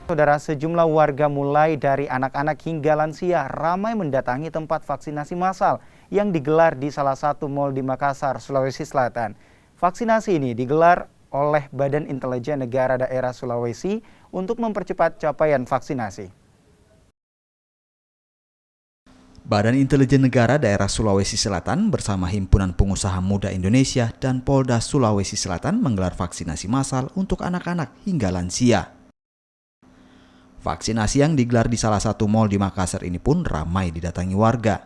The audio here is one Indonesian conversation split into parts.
Saudara, sejumlah warga mulai dari anak-anak hingga lansia ramai mendatangi tempat vaksinasi massal yang digelar di salah satu mal di Makassar, Sulawesi Selatan. Vaksinasi ini digelar oleh Badan Intelijen Negara Daerah Sulawesi untuk mempercepat capaian vaksinasi. Badan Intelijen Negara Daerah Sulawesi Selatan bersama Himpunan Pengusaha Muda Indonesia dan Polda Sulawesi Selatan menggelar vaksinasi massal untuk anak-anak hingga lansia. Vaksinasi yang digelar di salah satu mal di Makassar ini pun ramai didatangi warga.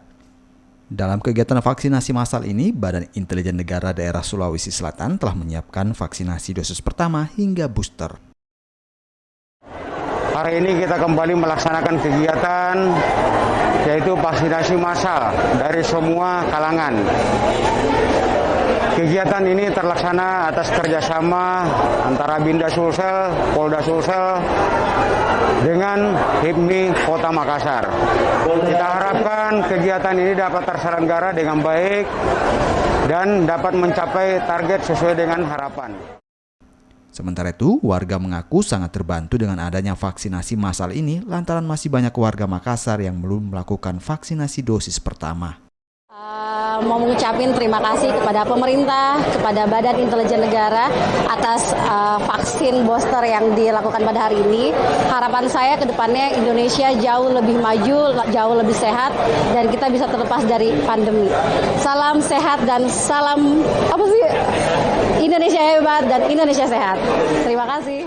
Dalam kegiatan vaksinasi massal ini, Badan Intelijen Negara Daerah Sulawesi Selatan telah menyiapkan vaksinasi dosis pertama hingga booster. Hari ini kita kembali melaksanakan kegiatan yaitu vaksinasi massal dari semua kalangan. Kegiatan ini terlaksana atas kerjasama antara Binda Sulsel, Polda Sulsel, dengan HIPMI Kota Makassar. Kita harapkan kegiatan ini dapat terselenggara dengan baik dan dapat mencapai target sesuai dengan harapan. Sementara itu, warga mengaku sangat terbantu dengan adanya vaksinasi massal ini lantaran masih banyak warga Makassar yang belum melakukan vaksinasi dosis pertama. Mau mengucapkan terima kasih kepada pemerintah, kepada Badan Intelijen Negara atas vaksin booster yang dilakukan pada hari ini. Harapan saya ke depannya Indonesia jauh lebih maju, jauh lebih sehat, dan kita bisa terlepas dari pandemi. Salam sehat dan salam Indonesia hebat dan Indonesia sehat. Terima kasih.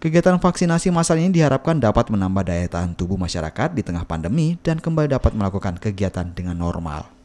Kegiatan vaksinasi massal ini diharapkan dapat menambah daya tahan tubuh masyarakat di tengah pandemi dan kembali dapat melakukan kegiatan dengan normal.